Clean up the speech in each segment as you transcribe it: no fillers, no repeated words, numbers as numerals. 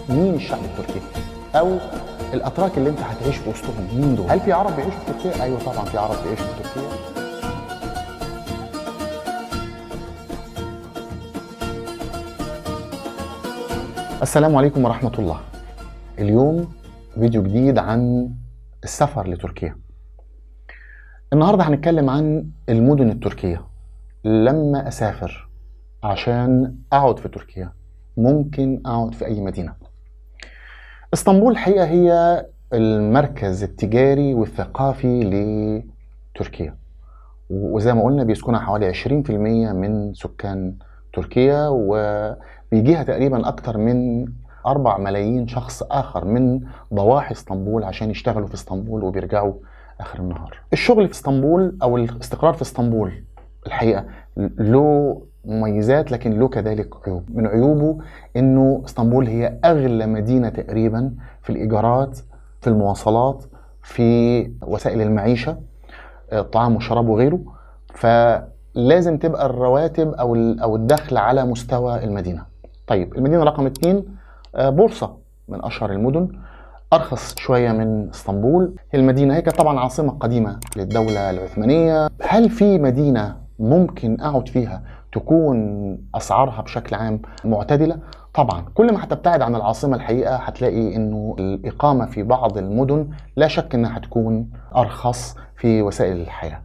مين الشعب التركي او الاتراك اللي انت هتعيش في وسطهم مين دول؟ هل في عرب بيعيشوا في تركيا؟ ايوه طبعا في عرب بيعيشوا في تركيا. السلام عليكم ورحمة الله. اليوم فيديو جديد عن السفر لتركيا. النهاردة هنتكلم عن المدن التركية. لما أسافر عشان أقعد في تركيا ممكن أقعد في أي مدينة. اسطنبول الحقيقة هي المركز التجاري والثقافي لتركيا، وزي ما قلنا بيسكنها حوالي 20% من سكان تركيا، وبيجيها تقريبا أكتر من 4 ملايين شخص آخر من ضواحي اسطنبول عشان يشتغلوا في اسطنبول وبيرجعوا آخر النهار. الشغل في اسطنبول أو الاستقرار في اسطنبول الحقيقة له مميزات لكن له كذلك عيوب. من عيوبه إنه اسطنبول هي أغلى مدينة تقريبا في الإيجارات، في المواصلات، في وسائل المعيشة، الطعام والشراب وغيره. فلازم تبقى الرواتب أو الدخل على مستوى المدينة. طيب المدينة رقم 2 بورصة، من أشهر المدن، أرخص شوية من اسطنبول. المدينة هي كانت طبعا عاصمة قديمة للدولة العثمانية. هل في مدينة ممكن أقعد فيها تكون أسعارها بشكل عام معتدلة؟ طبعا كل ما هتبتعد عن العاصمة الحقيقة هتلاقي إنه الإقامة في بعض المدن لا شك إنها هتكون أرخص في وسائل الحياة.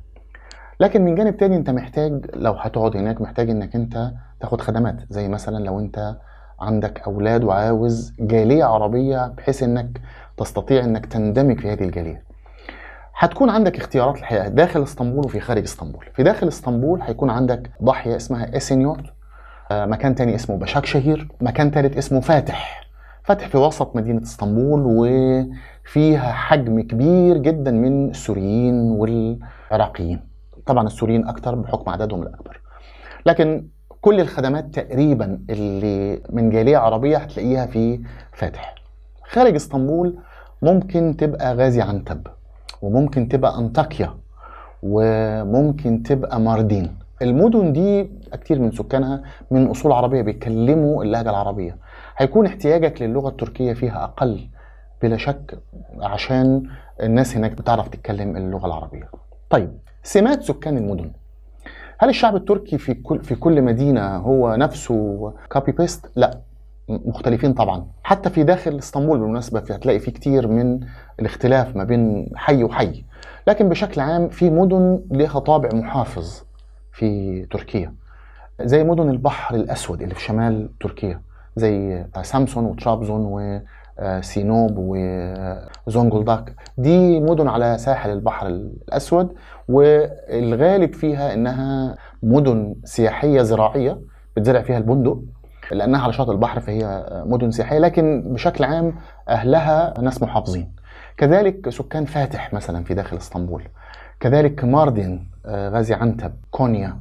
لكن من جانب تاني انت محتاج لو هتقعد هناك محتاج انك انت تاخد خدمات، زي مثلا لو انت عندك اولاد وعاوز جالية عربية بحيث انك تستطيع انك تندمج في هذه الجالية. هتكون عندك اختيارات الحقيقة داخل اسطنبول وفي خارج اسطنبول. في داخل اسطنبول هيكون عندك ضاحية اسمها اسينيورت، مكان تاني اسمه بشاكشهير، مكان تالت اسمه فاتح في وسط مدينة اسطنبول، وفيها حجم كبير جدا من السوريين والعراقيين. طبعا السوريين اكتر بحكم عددهم الاكبر، لكن كل الخدمات تقريبا اللي من جالية عربية هتلاقيها في فاتح. خارج اسطنبول ممكن تبقى غازي عنتب، وممكن تبقى انطاكيا، وممكن تبقى ماردين. المدن دي كتير من سكانها من اصول عربية بيتكلموا اللهجة العربية. هيكون احتياجك للغة التركية فيها اقل بلا شك عشان الناس هناك بتعرف تتكلم اللغة العربية. طيب سمات سكان المدن. هل الشعب التركي في كل مدينة هو نفسه كوبي بيست؟ لا، مختلفين طبعا. حتى في داخل اسطنبول بالمناسبة هتلاقي في كتير من الاختلاف ما بين حي وحي، لكن بشكل عام في مدن لها طابع محافظ في تركيا، زي مدن البحر الأسود اللي في شمال تركيا، زي سامسون وترابزون وسينوب وزونجولداك. دي مدن على ساحل البحر الأسود، والغالب فيها إنها مدن سياحية زراعية بتزرع فيها البندق، لأنها على شاطئ البحر فهي مدن سياحية، لكن بشكل عام أهلها ناس محافظين. كذلك سكان فاتح مثلا في داخل اسطنبول، كذلك ماردين، غازي عنتب، كونيا.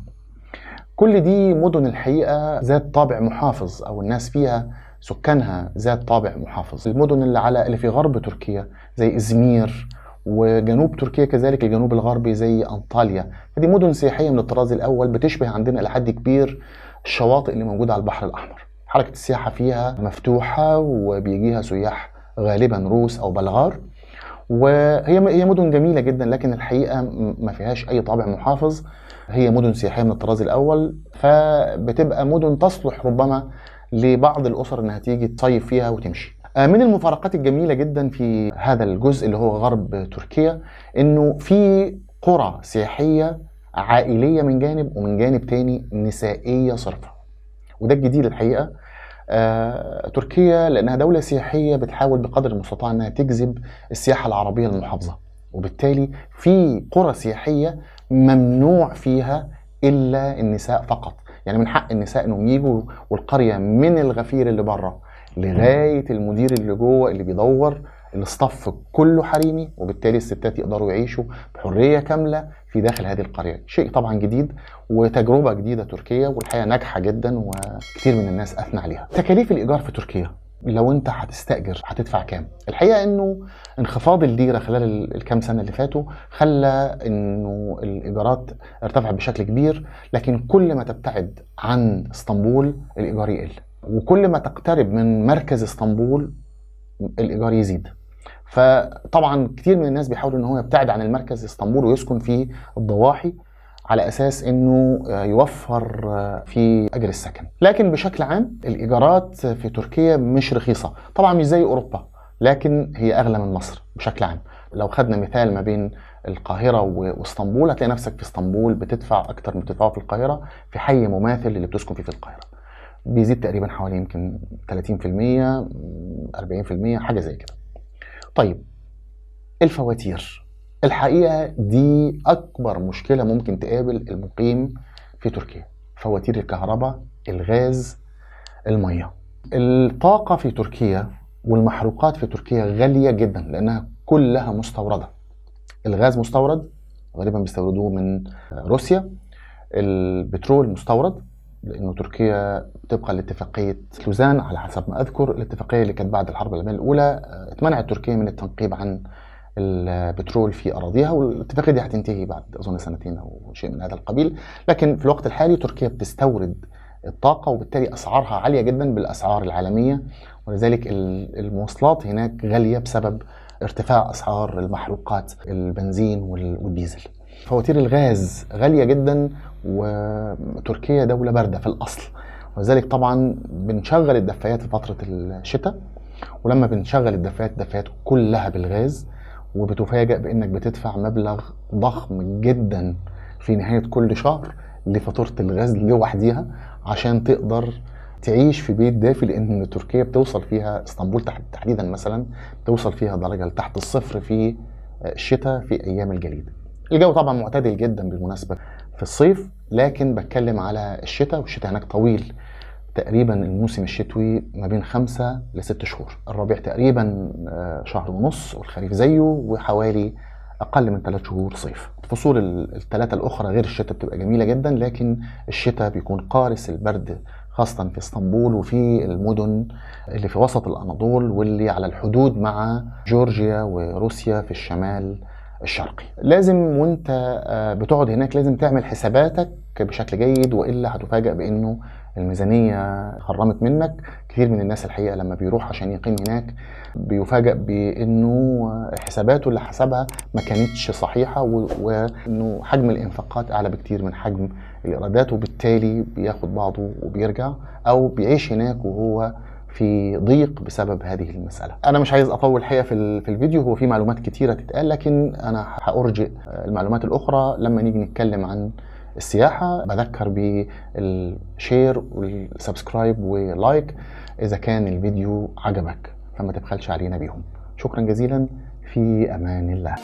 كل دي مدن الحقيقة ذات طابع محافظ، أو الناس فيها سكانها ذات طابع محافظ. المدن اللي في غرب تركيا زي إزمير، وجنوب تركيا كذلك الجنوب الغربي زي أنطاليا، فدي مدن سياحية من الطراز الأول بتشبه عندنا إلى حد كبير الشواطئ اللي موجودة على البحر الأحمر. حركة السياحة فيها مفتوحة وبيجيها سياح غالبا روس أو بلغار، وهي مدن جميلة جدا، لكن الحقيقة ما فيهاش أي طابع محافظ. هي مدن سياحية من الطراز الأول، فبتبقى مدن تصلح ربما لبعض الأسر إنها تيجي تصيف فيها وتمشي. من المفارقات الجميلة جدا في هذا الجزء اللي هو غرب تركيا إنه في قرى سياحية عائلية من جانب، ومن جانب تاني نسائية صرفة، وده الجديد الحقيقة. تركيا لأنها دولة سياحية بتحاول بقدر المستطاع أنها تجذب السياحة العربية المحافظة، وبالتالي في قرى سياحية ممنوع فيها إلا النساء فقط. يعني من حق النساء أنهم يجوا، والقرية من الغفير اللي بره لغاية المدير اللي جوه اللي بيدور، الاصطف كله حريمي، وبالتالي الستات يقدروا يعيشوا بحرية كاملة في داخل هذه القرية. شيء طبعا جديد وتجربة جديدة تركيا، والحقيقة ناجحة جدا وكثير من الناس أثنى عليها. تكاليف الإيجار في تركيا لو أنت هتستأجر هتدفع كام؟ الحقيقة إنه انخفاض الليرة خلال الكام سنة اللي فاتوا خلى إنه الإيجارات ارتفعت بشكل كبير، لكن كل ما تبتعد عن اسطنبول الإيجار يقل. وكل ما تقترب من مركز اسطنبول الايجار يزيد. فطبعا كتير من الناس بيحاولوا ان هو يبتعد عن المركز اسطنبول ويسكن في الضواحي على اساس انه يوفر في اجر السكن. لكن بشكل عام الايجارات في تركيا مش رخيصه، طبعا مش زي اوروبا، لكن هي اغلى من مصر بشكل عام. لو خدنا مثال ما بين القاهره واسطنبول، هتلاقي نفسك في اسطنبول بتدفع اكتر من بتدفعه في القاهره في حي مماثل اللي بتسكن فيه في القاهره. بيزيد تقريبا حوالي يمكن 30%، 40%، حاجه زي كده. طيب الفواتير، الحقيقة دي أكبر مشكلة ممكن تقابل المقيم في تركيا. فواتير الكهرباء، الغاز، المية. الطاقة في تركيا والمحروقات في تركيا غالية جدا لأنها كلها مستوردة. الغاز مستورد، غالبا بيستوردوه من روسيا. البترول مستورد لأنه تركيا طبقا لاتفاقية لوزان على حسب ما أذكر، الاتفاقية اللي كانت بعد الحرب العالمية الأولى، اتمنعت تركيا من التنقيب عن البترول في أراضيها، والاتفاقية دي هتنتهي بعد أظن سنتين أو شيء من هذا القبيل. لكن في الوقت الحالي تركيا بتستورد الطاقة، وبالتالي أسعارها عالية جدا بالأسعار العالمية، ولذلك المواصلات هناك غالية بسبب ارتفاع أسعار المحروقات البنزين والديزل. فواتير الغاز غالية جدا، وتركيا دولة باردة في الأصل، ولذلك طبعا بنشغل الدفايات في فترة الشتاء، ولما بنشغل الدفايات كلها بالغاز، وبتفاجأ بأنك بتدفع مبلغ ضخم جدا في نهاية كل شهر لفاتورة الغاز لوحديها عشان تقدر تعيش في بيت دافي، لأن تركيا بتوصل فيها، اسطنبول تحديدا مثلا، بتوصل فيها درجة تحت الصفر في الشتاء في أيام الجليد. الجو طبعا معتدل جدا بالمناسبة في الصيف، لكن بتكلم على الشتاء، والشتاء هناك طويل. تقريبا الموسم الشتوي ما بين 5 ل6 شهور، الربيع تقريبا شهر ونص، والخريف زيه، وحوالي أقل من 3 شهور صيف. الفصول الثلاثة الأخرى غير الشتاء بتبقى جميلة جدا، لكن الشتاء بيكون قارس البرد، خاصة في اسطنبول وفي المدن اللي في وسط الأناضول واللي على الحدود مع جورجيا وروسيا في الشمال الشرقي. لازم وانت بتقعد هناك لازم تعمل حساباتك بشكل جيد، وإلا هتفاجأ بأنه الميزانية خرمت منك. كثير من الناس الحقيقة لما بيروح عشان يقيم هناك بيفاجأ بأنه حساباته اللي حسبها ما كانتش صحيحة، وأنه حجم الإنفاقات أعلى بكتير من حجم الإيرادات، وبالتالي بياخد بعضه وبيرجع، أو بيعيش هناك وهو في ضيق بسبب هذه المسألة. أنا مش عايز أطول حقيقة في الفيديو، هو في معلومات كتيرة تتقال، لكن أنا هأرجئ المعلومات الأخرى لما نيجي نتكلم عن السياحة. بذكر بالشير والسبسكرايب ولايك إذا كان الفيديو عجبك، فما تبخلش علينا بيهم. شكرا جزيلا، في أمان الله.